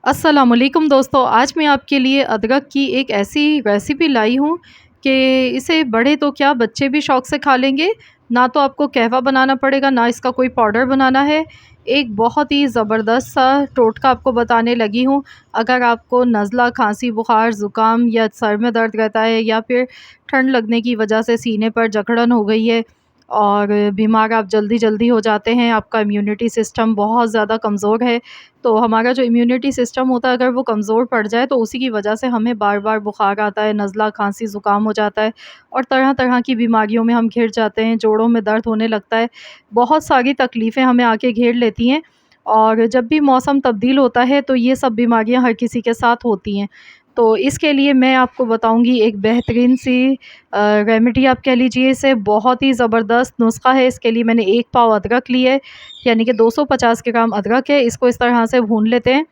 अस्सलामुअलैकुम दोस्तों, आज मैं आपके लिए अदरक की एक ऐसी रेसिपी लाई हूँ कि इसे बड़े तो क्या बच्चे भी शौक़ से खा लेंगे। ना तो आपको कहवा बनाना पड़ेगा, ना इसका कोई पाउडर बनाना है। एक बहुत ही ज़बरदस्त सा टोटका आपको बताने लगी हूँ। अगर आपको नज़ला, खाँसी, बुखार, ज़ुकाम या सर में दर्द रहता है या फिर ठंड लगने की वजह से सीने पर जकड़न हो गई है और बीमार आप जल्दी-जल्दी हो जाते हैं, आपका इम्यूनिटी सिस्टम बहुत ज़्यादा कमज़ोर है। तो हमारा जो इम्यूनिटी सिस्टम होता है, अगर वो कमज़ोर पड़ जाए तो उसी की वजह से हमें बार-बार बुखार आता है, नज़ला, खाँसी, ज़ुकाम हो जाता है और तरह-तरह की बीमारियों में हम घिर जाते हैं, जोड़ों में दर्द होने लगता है। बहुत सारी तकलीफ़ें हमें आके घेर लेती हैं और जब भी मौसम तब्दील होता है तो ये सब बीमारियाँ हर किसी के साथ होती हैं। तो इसके लिए मैं आपको बताऊँगी एक बेहतरीन सी रेमेडी आप कह लीजिए इसे, बहुत ही ज़बरदस्त नुस्ख़ा है। इसके लिए मैंने 1 पाव अदरक ली है, यानी कि 250 ग्राम अदरक है। इसको इस तरह से भून लेते हैं।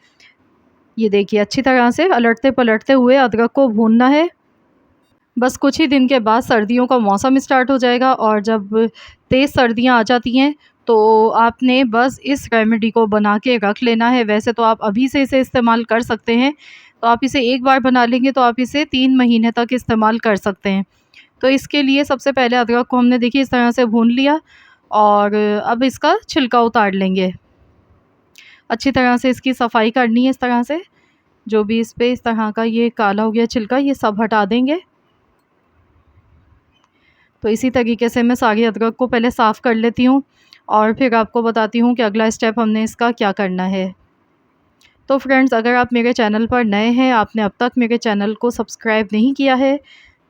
ये देखिए अच्छी तरह से अलटते-पलटते हुए अदरक को भूनना है। बस कुछ ही दिन के बाद सर्दियों का मौसम स्टार्ट हो जाएगा और जब तेज़ सर्दियाँ आ जाती हैं तो आपने बस इस रेमेडी को बना के रख लेना है। वैसे तो आप अभी से इसे इस्तेमाल कर सकते हैं, तो आप इसे एक बार बना लेंगे तो आप इसे 3 महीने तक इस्तेमाल कर सकते हैं। तो इसके लिए सबसे पहले अदरक को हमने देखिए इस तरह से भून लिया और अब इसका छिलका उतार लेंगे। अच्छी तरह से इसकी सफाई करनी है इस तरह से, जो भी इस पे इस तरह का ये काला हो गया छिलका ये सब हटा देंगे। तो इसी तरीके से मैं सारी अदरक को पहले साफ़ कर लेती हूँ और फिर आपको बताती हूँ कि अगला स्टेप हमने इसका क्या करना है। तो फ्रेंड्स, अगर आप मेरे चैनल पर नए हैं, आपने अब तक मेरे चैनल को सब्सक्राइब नहीं किया है,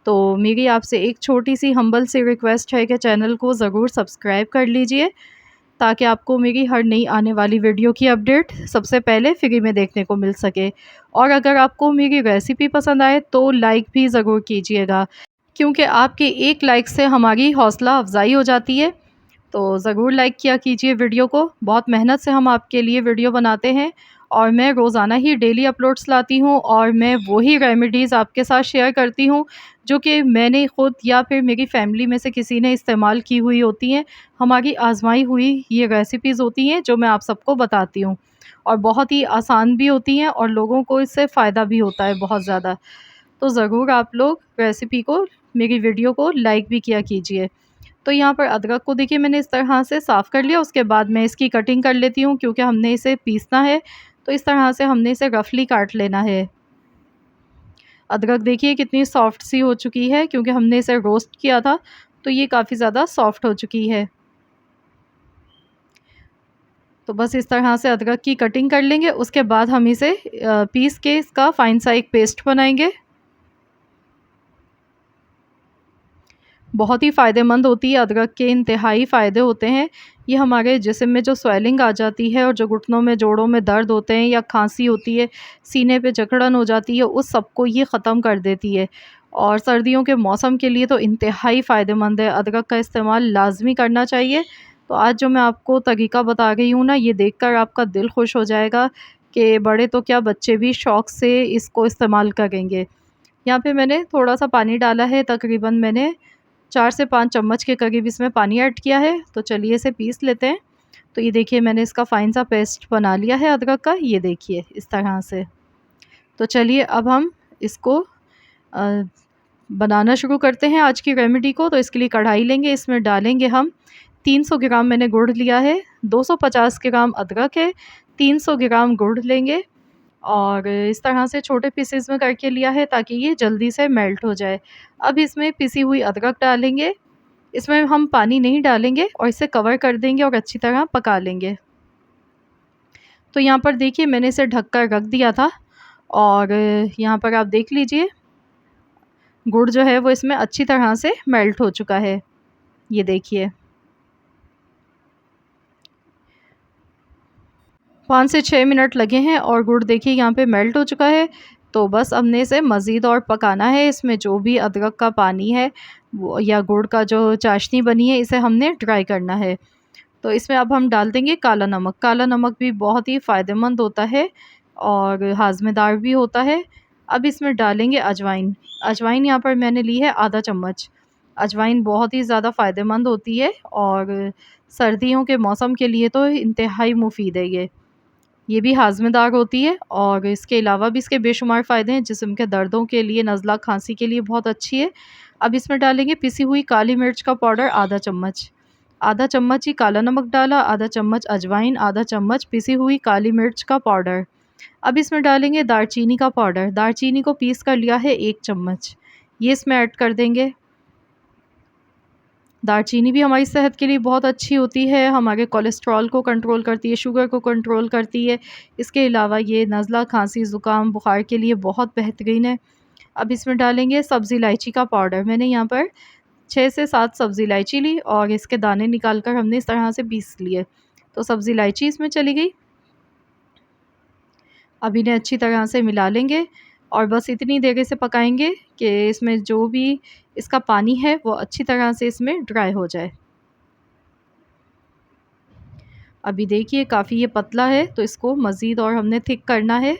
तो मेरी आपसे एक छोटी-सी हम्बल सी रिक्वेस्ट है कि चैनल को ज़रूर सब्सक्राइब कर लीजिए, ताकि आपको मेरी हर नई आने वाली वीडियो की अपडेट सबसे पहले फ्री में देखने को मिल सके। और अगर आपको मेरी रेसिपी पसंद आए तो लाइक भी ज़रूर कीजिएगा, क्योंकि आपके एक लाइक से हमारी हौसला अफ़ज़ाई हो जाती है। तो ज़रूर लाइक किया कीजिए वीडियो को। बहुत मेहनत से हम आपके लिए वीडियो बनाते हैं और मैं रोज़ाना ही डेली अपलोड्स लाती हूँ और मैं वही रेमेडीज़ आपके साथ शेयर करती हूँ जो कि मैंने खुद या फिर मेरी फैमिली में से किसी ने इस्तेमाल की हुई होती हैं। हमारी आज़माई हुई ये रेसिपीज़ होती हैं जो मैं आप सबको बताती हूँ और बहुत ही आसान भी होती हैं और लोगों को इससे फ़ायदा भी होता है बहुत ज़्यादा। तो ज़रूर आप लोग रेसिपी को, मेरी वीडियो को लाइक भी किया कीजिए। तो यहाँ पर अदरक को देखिए मैंने इस तरह से साफ़ कर लिया, उसके बाद मैं इसकी कटिंग कर लेती हूँ क्योंकि हमने इसे पीसना है, तो इस तरह से हमने इसे रफ़ली काट लेना है। अदरक देखिए कितनी सॉफ्ट सी हो चुकी है क्योंकि हमने इसे रोस्ट किया था, तो ये काफ़ी ज़्यादा सॉफ्ट हो चुकी है। तो बस इस तरह से अदरक की कटिंग कर लेंगे, उसके बाद हम इसे पीस के इसका फ़ाइन सा एक पेस्ट बनाएँगे। बहुत ही फ़ायदेमंद होती है, अदरक के इंतहाई फ़ायदे होते हैं। ये हमारे जिस्म में जो स्वेलिंग आ जाती है और जो घुटनों में, जोड़ों में दर्द होते हैं या खाँसी होती है, सीने पे जकड़न हो जाती है, उस सब को ये ख़त्म कर देती है। और सर्दियों के मौसम के लिए तो इंतहाई फ़ायदेमंद है, अदरक का इस्तेमाल लाज़मी करना चाहिए। तो आज जो मैं आपको तरीका बता रही हूँ ना, ये देखकर आपका दिल खुश हो जाएगा कि बड़े तो क्या बच्चे भी शौक़ से इसको इस्तेमाल करेंगे। यहाँ पे मैंने थोड़ा-सा पानी डाला है, तकरीबन मैंने 4 से 5 चम्मच के करीब इसमें पानी ऐड किया है, तो चलिए इसे पीस लेते हैं। तो ये देखिए मैंने इसका फ़ाइन सा पेस्ट बना लिया है अदरक का, ये देखिए इस तरह से। तो चलिए अब हम इसको अ, बनाना शुरू करते हैं आज की रेमेडी को। तो इसके लिए कढ़ाई लेंगे, इसमें डालेंगे हम 300 ग्राम मैंने गुड़ लिया है, 250 ग्राम अदरक है, 300 ग्राम गुड़ लेंगे और इस तरह से छोटे पीसेस में करके लिया है ताकि ये जल्दी से मेल्ट हो जाए। अब इसमें पिसी हुई अदरक डालेंगे, इसमें हम पानी नहीं डालेंगे और इसे कवर कर देंगे और अच्छी तरह पका लेंगे। तो यहाँ पर देखिए मैंने इसे ढक कर रख दिया था और यहाँ पर आप देख लीजिए गुड़ जो है वो इसमें अच्छी तरह से मेल्ट हो चुका है। ये देखिए 5 से 6 मिनट लगे हैं और गुड़ देखिए यहाँ पे मेल्ट हो चुका है। तो बस हमने इसे मज़ीद और पकाना है। इसमें जो भी अदरक का पानी है वो या गुड़ का जो चाशनी बनी है इसे हमने ड्राई करना है। तो इसमें अब हम डाल देंगे काला नमक। काला नमक भी बहुत ही फ़ायदेमंद होता है और हाज़मेदार भी होता है। अब इसमें डालेंगे अजवाइन। अजवाइन यहाँ पर मैंने ली है आधा चम्मच। अजवाइन बहुत ही ज़्यादा फ़ायदेमंद होती है और सर्दियों के मौसम के लिए तो इंतहाई मुफ़ीद है ये। ये भी हाज़मेदार होती है और इसके अलावा भी इसके बेशुमार फ़ायदे हैं, जिस्म के दर्दों के लिए, नज़ला, खाँसी के लिए बहुत अच्छी है। अब इसमें डालेंगे पिसी हुई काली मिर्च का पाउडर आधा चम्मच, आधा चम्मच ही काला नमक डाला, आधा चम्मच अजवाइन, आधा चम्मच पिसी हुई काली मिर्च का पाउडर। अब इसमें डालेंगे दालचीनी का पाउडर, दालचीनी को पीस कर लिया है 1 चम्मच, ये इसमें ऐड कर देंगे। दालचीनी भी हमारी सेहत के लिए बहुत अच्छी होती है, हमारे कोलेस्ट्रॉल को कंट्रोल करती है, शुगर को कंट्रोल करती है। इसके अलावा ये नज़ला, खाँसी, ज़ुकाम, बुखार के लिए बहुत बेहतरीन है। अब इसमें डालेंगे सब्ज़ी इलायची का पाउडर। मैंने यहाँ पर 6 से 7 सब्ज़ी इलायची ली और इसके दाने निकाल कर हमने इस तरह से पीस लिए। तो सब्ज़ी इलायची इसमें चली गई। अब इन्हें अच्छी तरह से मिला लेंगे और बस इतनी देर इसे पकाएँगे कि इसमें जो भी इसका पानी है वो अच्छी तरह से इसमें ड्राई हो जाए। अभी देखिए काफ़ी ये पतला है, तो इसको मज़ीद और हमने थिक करना है।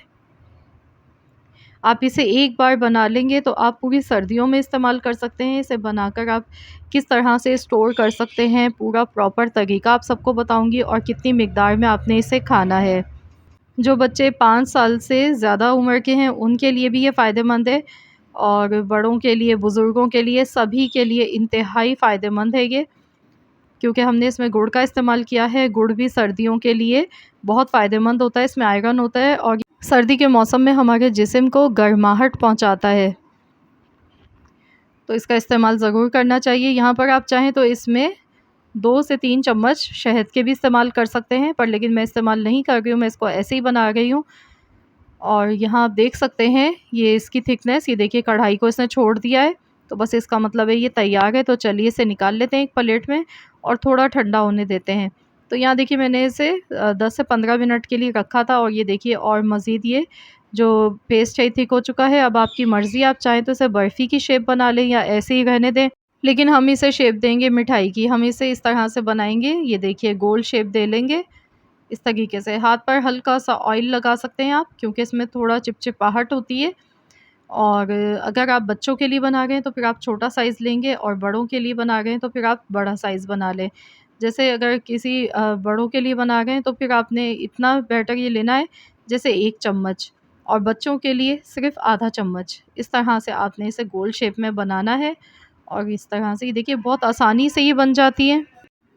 आप इसे एक बार बना लेंगे तो आप पूरी सर्दियों में इस्तेमाल कर सकते हैं। इसे बनाकर आप किस तरह से स्टोर कर सकते हैं, पूरा प्रॉपर तरीका आप सबको बताऊँगी और कितनी मिकदार में आपने इसे खाना है। जो बच्चे 5 साल से ज़्यादा उम्र के हैं, उनके लिए भी ये फ़ायदेमंद है और बड़ों के लिए, बुज़ुर्गों के लिए, सभी के लिए इंतहाई फ़ायदेमंद है ये। क्योंकि हमने इसमें गुड़ का इस्तेमाल किया है। गुड़ भी सर्दियों के लिए बहुत फ़ायदेमंद होता है, इसमें आयरन होता है और सर्दी के मौसम में हमारे जिस्म को गर्माहट पहुँचाता है। तो इसका इस्तेमाल ज़रूर करना चाहिए। यहाँ पर आप चाहें तो इसमें 2 से 3 चम्मच शहद के भी इस्तेमाल कर सकते हैं, पर लेकिन मैं इस्तेमाल नहीं कर रही हूँ, मैं इसको ऐसे ही बना रही हूँ। और यहाँ आप देख सकते हैं ये इसकी थिकनेस, ये देखिए कढ़ाई को इसने छोड़ दिया है, तो बस इसका मतलब है ये तैयार है। तो चलिए इसे निकाल लेते हैं एक प्लेट में और थोड़ा ठंडा होने देते हैं। तो यहाँ देखिए मैंने इसे 10 से 15 मिनट के लिए रखा था और ये देखिए और मज़ीद ये जो पेस्ट है थिक हो चुका है। अब आपकी मर्ज़ी, आप चाहें तो इसे बर्फ़ी की शेप बना लें या ऐसे ही रहने दें, लेकिन हम इसे शेप देंगे मिठाई की। हम इसे इस तरह से बनाएँगे, ये देखिए गोल शेप दे लेंगे। इस तरीके से हाथ पर हल्का-सा ऑयल लगा सकते हैं आप, क्योंकि इसमें थोड़ा चिपचिपाहट होती है। और अगर आप बच्चों के लिए बना रहे हैं तो फिर आप छोटा साइज़ लेंगे और बड़ों के लिए बना रहे हैं तो फिर आप बड़ा साइज़ बना लें। जैसे अगर किसी बड़ों के लिए बना रहे हैं तो फिर आपने इतना बैटर ये लेना है, जैसे 1 चम्मच, और बच्चों के लिए सिर्फ़ आधा चम्मच। इस तरह से आपने इसे गोल शेप में बनाना है और इस तरह से ये देखिए बहुत आसानी से ये बन जाती है।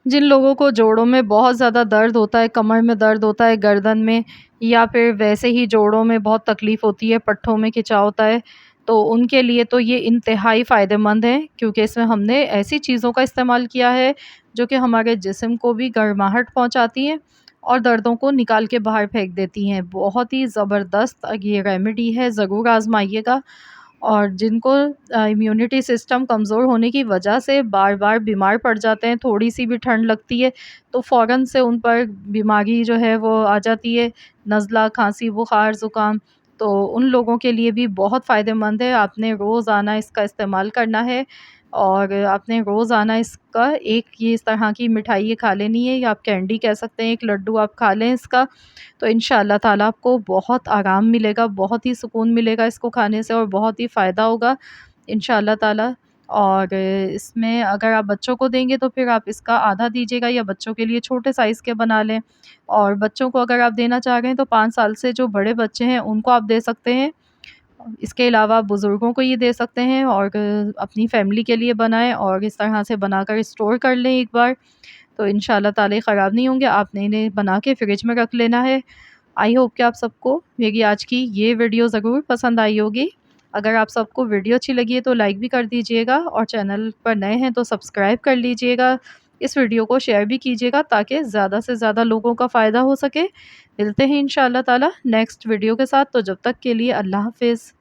जिन लोगों को जोड़ों में बहुत ज़्यादा दर्द होता है, कमर में दर्द होता है, गर्दन में, या फिर वैसे ही जोड़ों में बहुत तकलीफ़ होती है, पट्ठों में खिंचाव होता है, तो उनके लिए तो ये इंतहाई फ़ायदेमंद है, क्योंकि इसमें हमने ऐसी चीज़ों का इस्तेमाल किया है जो कि हमारे जिस्म को भी गर्माहट पहुँचाती हैं और दर्दों को निकाल के बाहर फेंक देती हैं। बहुत ही ज़बरदस्त ये रेमेडी है, ज़रूर आज़माइएगा। और जिनको इम्यूनिटी सिस्टम कमज़ोर होने की वजह से बार-बार बीमार पड़ जाते हैं, थोड़ी-सी भी ठंड लगती है तो फ़ौरन से उन पर बीमारी जो है वो आ जाती है, नज़ला, खाँसी, बुखार, ज़ुकाम। तो उन लोगों के लिए भी बहुत फ़ायदेमंद है। आपने रोज़ाना इसका इस्तेमाल करना है और आपने रोज़ाना इसका एक ये इस तरह की मिठाई ये खा लेनी है, या आप कैंडी कह सकते हैं, एक लड्डू आप खा लें इसका, तो इंशाअल्लाह ताला आपको बहुत आराम मिलेगा, बहुत ही सुकून मिलेगा इसको खाने से और बहुत ही फ़ायदा होगा इंशाअल्लाह ताला। और इसमें अगर आप बच्चों को देंगे तो फिर आप इसका आधा दीजिएगा, या बच्चों के लिए छोटे साइज़ के बना लें। और बच्चों को अगर आप देना चाह रहे हैं तो 5 साल से जो बड़े बच्चे हैं उनको आप दे सकते हैं। इसके अलावा बुज़ुर्गों को ये दे सकते हैं और अपनी फ़ैमिली के लिए बनाएँ और इस तरह से बनाकर स्टोर कर लें एक बार, तो इंशाअल्लाह ताला ये ख़राब नहीं होंगे। आपने इन्हें बना के फ्रिज में रख लेना है। आई होप कि आप सबको मेरी आज की ये वीडियो ज़रूर पसंद आई होगी। अगर आप सबको वीडियो अच्छी लगी है तो लाइक भी कर दीजिएगा और चैनल पर नए हैं तो सब्सक्राइब कर लीजिएगा। इस वीडियो को शेयर भी कीजिएगा ताकि ज़्यादा से ज़्यादा लोगों का फ़ायदा हो सके। मिलते हैं इंशाअल्लाह ताला नेक्स्ट वीडियो के साथ, तो जब तक के लिए अल्लाह हाफ़िज़।